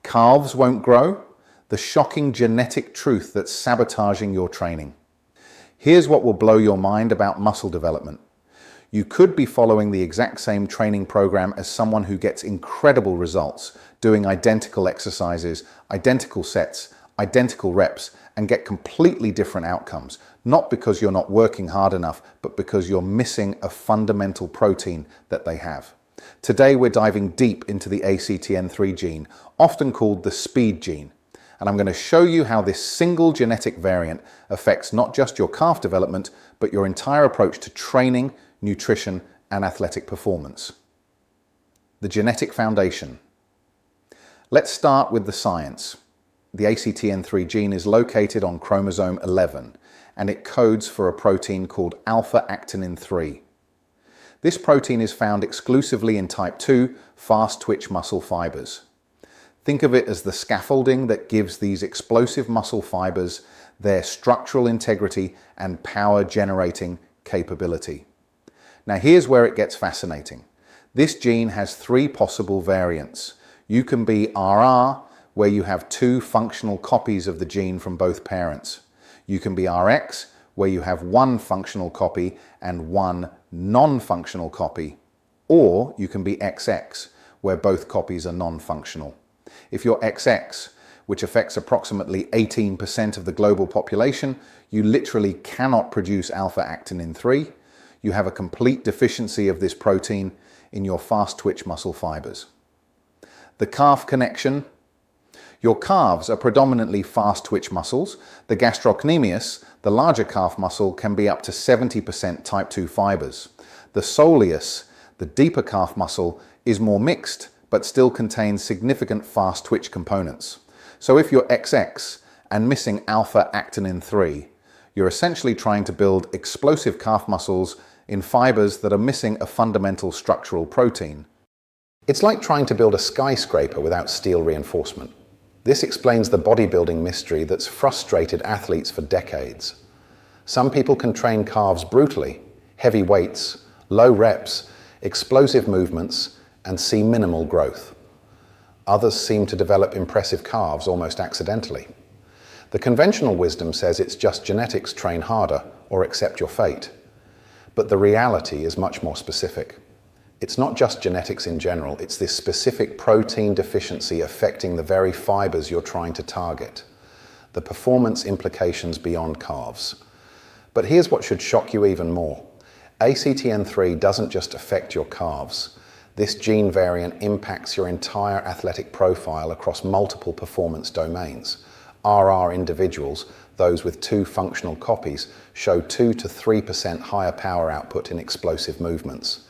Calves won't grow? The shocking genetic truth that's sabotaging your training. Here's what will blow your mind about muscle development. You could be following the exact same training program as someone who gets incredible results, doing identical exercises, identical sets, identical reps, and get completely different outcomes, not because you're not working hard enough, but because you're missing a fundamental protein that they have. Today we're diving deep into the ACTN3 gene, often called the speed gene. And I'm going to show you how this single genetic variant affects not just your calf development, but your entire approach to training, nutrition, and athletic performance. The genetic foundation. Let's start with the science. The ACTN3 gene is located on chromosome 11, and it codes for a protein called alpha-actinin 3. This protein is found exclusively in type 2 fast-twitch muscle fibers. Think of it as the scaffolding that gives these explosive muscle fibers their structural integrity and power-generating capability. Now here's where it gets fascinating. This gene has 3 possible variants. You can be RR, where you have 2 functional copies of the gene from both parents. You can be RX, where you have 1 functional copy and 1 non-functional copy. Or you can be XX, where both copies are non-functional. If you're XX, which affects approximately 18% of the global population, you literally cannot produce alpha-actinin 3. You have a complete deficiency of this protein in your fast-twitch muscle fibers. The calf connection. Your calves are predominantly fast-twitch muscles. The gastrocnemius, the larger calf muscle, can be up to 70% type 2 fibers. The soleus, the deeper calf muscle, is more mixed, but still contains significant fast-twitch components. So if you're XX and missing alpha-actinin 3, you're essentially trying to build explosive calf muscles in fibers that are missing a fundamental structural protein. It's like trying to build a skyscraper without steel reinforcement. This explains the bodybuilding mystery that's frustrated athletes for decades. Some people can train calves brutally, heavy weights, low reps, explosive movements, and see minimal growth. Others seem to develop impressive calves almost accidentally. The conventional wisdom says it's just genetics, train harder, or accept your fate. But the reality is much more specific. It's not just genetics in general, it's this specific protein deficiency affecting the very fibers you're trying to target. The performance implications beyond calves. But here's what should shock you even more. ACTN3 doesn't just affect your calves. This gene variant impacts your entire athletic profile across multiple performance domains. RR individuals, those with 2 functional copies, show 2 to 3% higher power output in explosive movements.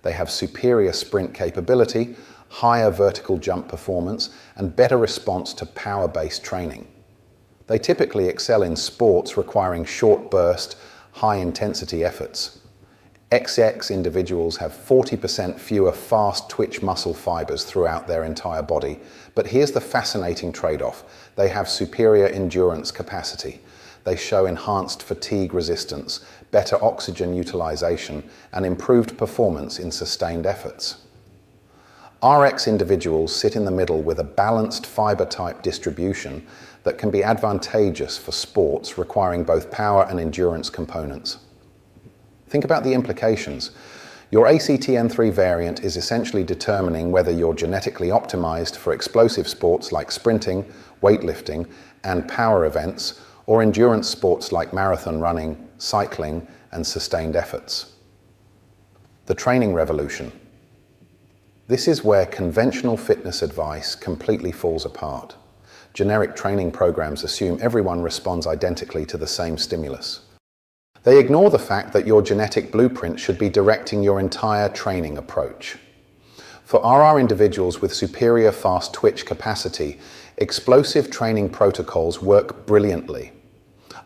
They have superior sprint capability, higher vertical jump performance, and better response to power-based training. They typically excel in sports requiring short burst, high-intensity efforts. XX individuals have 40% fewer fast-twitch muscle fibers throughout their entire body, but here's the fascinating trade-off. They have superior endurance capacity. They show enhanced fatigue resistance, better oxygen utilization, and improved performance in sustained efforts. RX individuals sit in the middle with a balanced fiber type distribution that can be advantageous for sports requiring both power and endurance components. Think about the implications. Your ACTN3 variant is essentially determining whether you're genetically optimized for explosive sports like sprinting, weightlifting, and power events, or endurance sports like marathon running, cycling, and sustained efforts. The training revolution. This is where conventional fitness advice completely falls apart. Generic training programs assume everyone responds identically to the same stimulus. They ignore the fact that your genetic blueprint should be directing your entire training approach. For RR individuals with superior fast twitch capacity, explosive training protocols work brilliantly.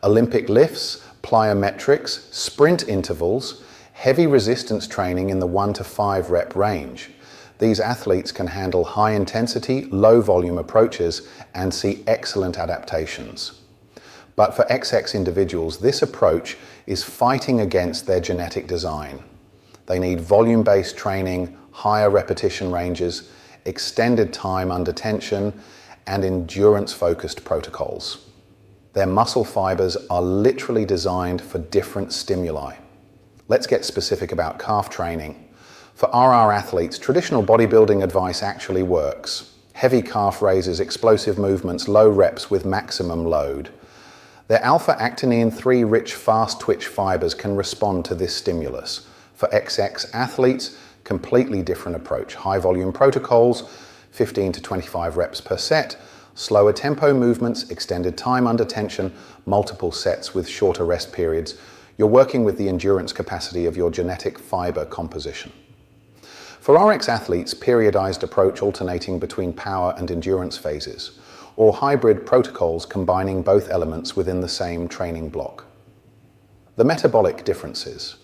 Olympic lifts, plyometrics, sprint intervals, heavy resistance training in the 1 to 5 rep range. These athletes can handle high intensity, low volume approaches and see excellent adaptations. But for XX individuals, this approach is fighting against their genetic design. They need volume-based training, higher repetition ranges, extended time under tension, and endurance-focused protocols. Their muscle fibers are literally designed for different stimuli. Let's get specific about calf training. For RR athletes, traditional bodybuilding advice actually works. Heavy calf raises, explosive movements, low reps with maximum load. Their alpha-actinine 3 rich fast twitch fibers can respond to this stimulus. For XX athletes, completely different approach. High volume protocols, 15 to 25 reps per set, slower tempo movements, extended time under tension, multiple sets with shorter rest periods. You're working with the endurance capacity of your genetic fiber composition. For RX athletes, periodized approach alternating between power and endurance phases, or hybrid protocols combining both elements within the same training block. The metabolic differences.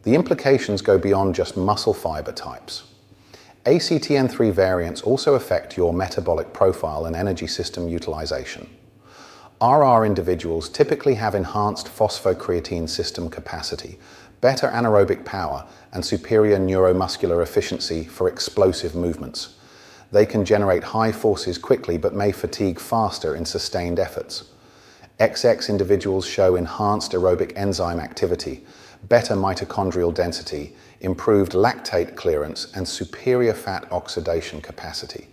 The implications go beyond just muscle fiber types. ACTN3 variants also affect your metabolic profile and energy system utilization. RR individuals typically have enhanced phosphocreatine system capacity, better anaerobic power, and superior neuromuscular efficiency for explosive movements. They can generate high forces quickly but may fatigue faster in sustained efforts. XX individuals show enhanced aerobic enzyme activity, better mitochondrial density, improved lactate clearance, and superior fat oxidation capacity.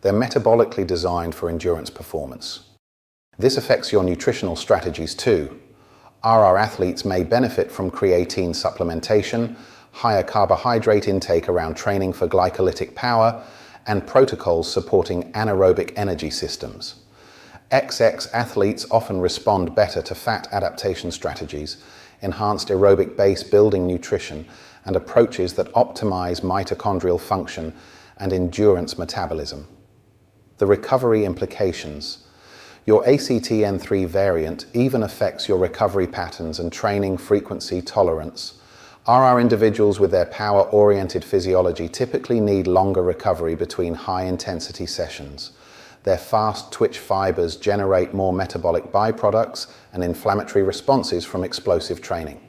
They're metabolically designed for endurance performance. This affects your nutritional strategies too. RR athletes may benefit from creatine supplementation, higher carbohydrate intake around training for glycolytic power, and protocols supporting anaerobic energy systems. XX athletes often respond better to fat adaptation strategies, enhanced aerobic base building nutrition, and approaches that optimize mitochondrial function and endurance metabolism. The recovery implications. Your ACTN3 variant even affects your recovery patterns and training frequency tolerance. RR individuals with their power-oriented physiology typically need longer recovery between high-intensity sessions. Their fast twitch fibers generate more metabolic byproducts and inflammatory responses from explosive training.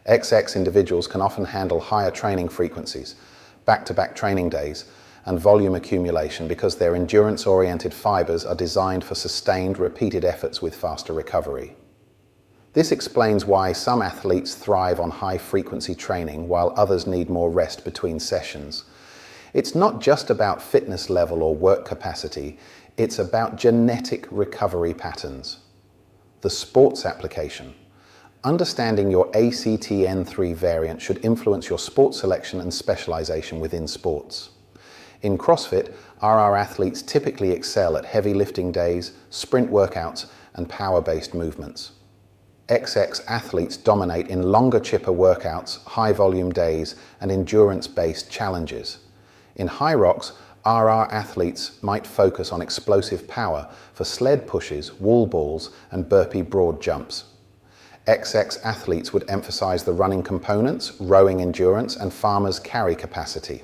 XX individuals can often handle higher training frequencies, back-to-back training days, and volume accumulation because their endurance-oriented fibers are designed for sustained, repeated efforts with faster recovery. This explains why some athletes thrive on high-frequency training while others need more rest between sessions. It's not just about fitness level or work capacity, it's about genetic recovery patterns. The sports application. Understanding your ACTN3 variant should influence your sport selection and specialization within sports. In CrossFit, RR athletes typically excel at heavy lifting days, sprint workouts, and power-based movements. XX athletes dominate in longer chipper workouts, high-volume days, and endurance-based challenges. In HYROX, RR athletes might focus on explosive power for sled pushes, wall balls, and burpee broad jumps. XX athletes would emphasize the running components, rowing endurance, and farmer's carry capacity.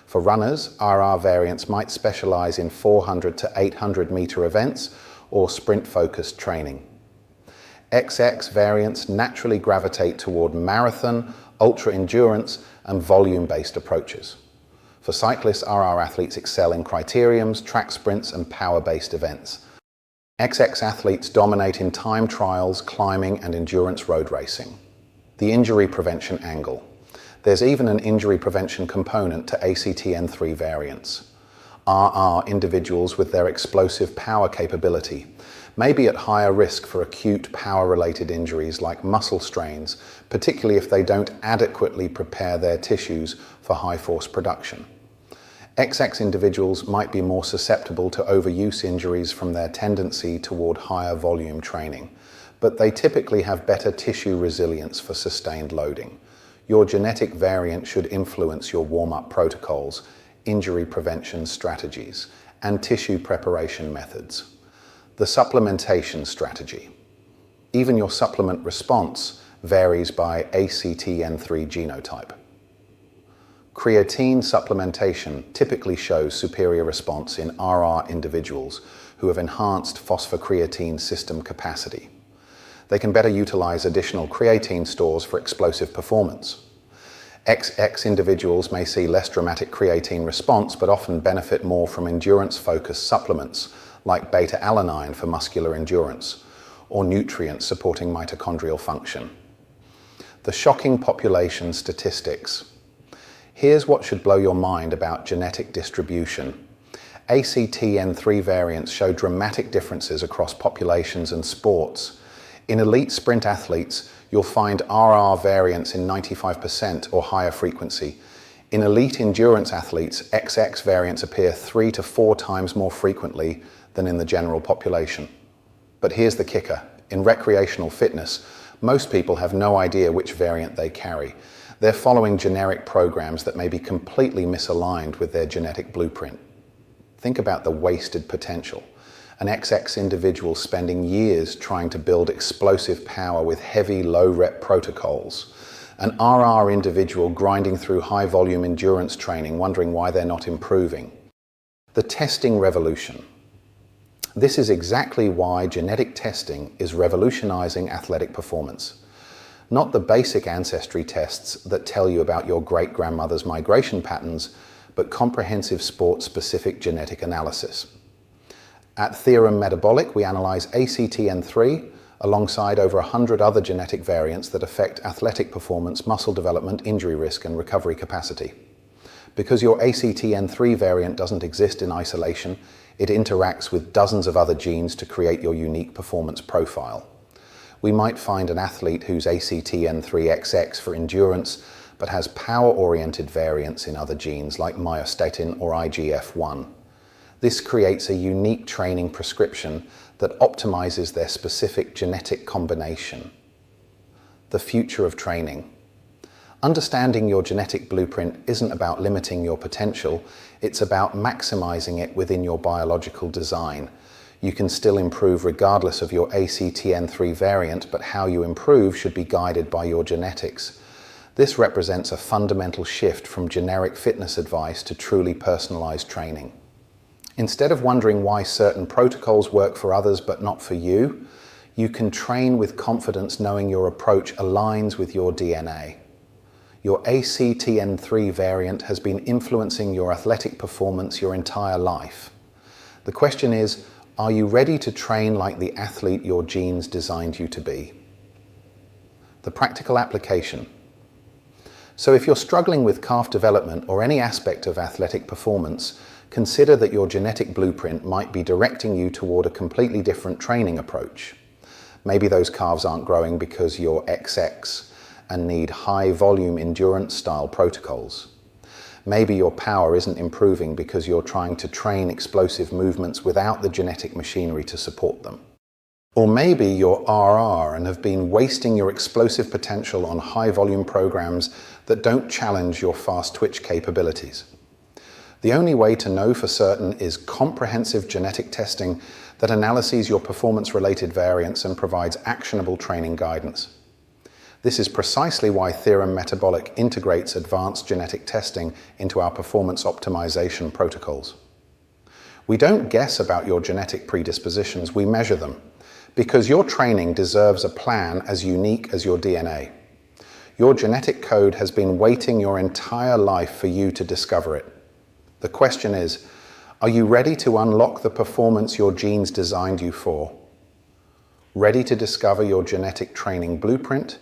For runners, RR variants might specialize in 400 to 800 meter events or sprint-focused training. XX variants naturally gravitate toward marathon, ultra-endurance, and volume-based approaches. For cyclists, RR athletes excel in criteriums, track sprints, and power-based events. XX athletes dominate in time trials, climbing, and endurance road racing. The injury prevention angle. There's even an injury prevention component to ACTN3 variants. RR individuals with their explosive power capability may be at higher risk for acute power-related injuries like muscle strains, particularly if they don't adequately prepare their tissues for high-force production. XX individuals might be more susceptible to overuse injuries from their tendency toward higher volume training, but they typically have better tissue resilience for sustained loading. Your genetic variant should influence your warm-up protocols, injury prevention strategies, and tissue preparation methods. The supplementation strategy. Even your supplement response varies by ACTN3 genotype. Creatine supplementation typically shows superior response in RR individuals who have enhanced phosphocreatine system capacity. They can better utilize additional creatine stores for explosive performance. XX individuals may see less dramatic creatine response, but often benefit more from endurance-focused supplements like beta-alanine for muscular endurance, or nutrients supporting mitochondrial function. The shocking population statistics. Here's what should blow your mind about genetic distribution. ACTN3 variants show dramatic differences across populations and sports. In elite sprint athletes, you'll find RR variants in 95% or higher frequency. In elite endurance athletes, XX variants appear 3 to 4 times more frequently than in the general population. But here's the kicker. In recreational fitness, most people have no idea which variant they carry. They're following generic programs that may be completely misaligned with their genetic blueprint. Think about the wasted potential. An XX individual spending years trying to build explosive power with heavy, low-rep protocols. An RR individual grinding through high-volume endurance training, wondering why they're not improving. The testing revolution. This is exactly why genetic testing is revolutionizing athletic performance. Not the basic ancestry tests that tell you about your great-grandmother's migration patterns, but comprehensive sport-specific genetic analysis. At Theorem Metabolic, we analyze ACTN3 alongside over 100 other genetic variants that affect athletic performance, muscle development, injury risk, and recovery capacity. Because your ACTN3 variant doesn't exist in isolation, it interacts with dozens of other genes to create your unique performance profile. We might find an athlete who's ACTN3XX for endurance, but has power-oriented variants in other genes like myostatin or IGF-1. This creates a unique training prescription that optimizes their specific genetic combination. The future of training. Understanding your genetic blueprint isn't about limiting your potential, it's about maximizing it within your biological design. You can still improve regardless of your ACTN3 variant, but how you improve should be guided by your genetics. This represents a fundamental shift from generic fitness advice to truly personalized training. Instead of wondering why certain protocols work for others but not for you, you can train with confidence knowing your approach aligns with your DNA. Your ACTN3 variant has been influencing your athletic performance your entire life. The question is, are you ready to train like the athlete your genes designed you to be? The practical application. So if you're struggling with calf development or any aspect of athletic performance, consider that your genetic blueprint might be directing you toward a completely different training approach. Maybe those calves aren't growing because you're XX and need high-volume endurance-style protocols. Maybe your power isn't improving because you're trying to train explosive movements without the genetic machinery to support them. Or maybe you're RR and have been wasting your explosive potential on high-volume programs that don't challenge your fast twitch capabilities. The only way to know for certain is comprehensive genetic testing that analyses your performance-related variants and provides actionable training guidance. This is precisely why Theorem Metabolic integrates advanced genetic testing into our performance optimization protocols. We don't guess about your genetic predispositions, we measure them, because your training deserves a plan as unique as your DNA. Your genetic code has been waiting your entire life for you to discover it. The question is, are you ready to unlock the performance your genes designed you for? Ready to discover your genetic training blueprint?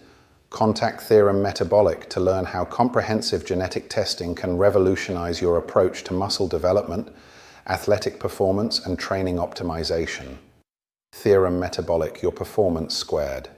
Contact Theorem Metabolic to learn how comprehensive genetic testing can revolutionize your approach to muscle development, athletic performance, and training optimization. Theorem Metabolic, your performance squared.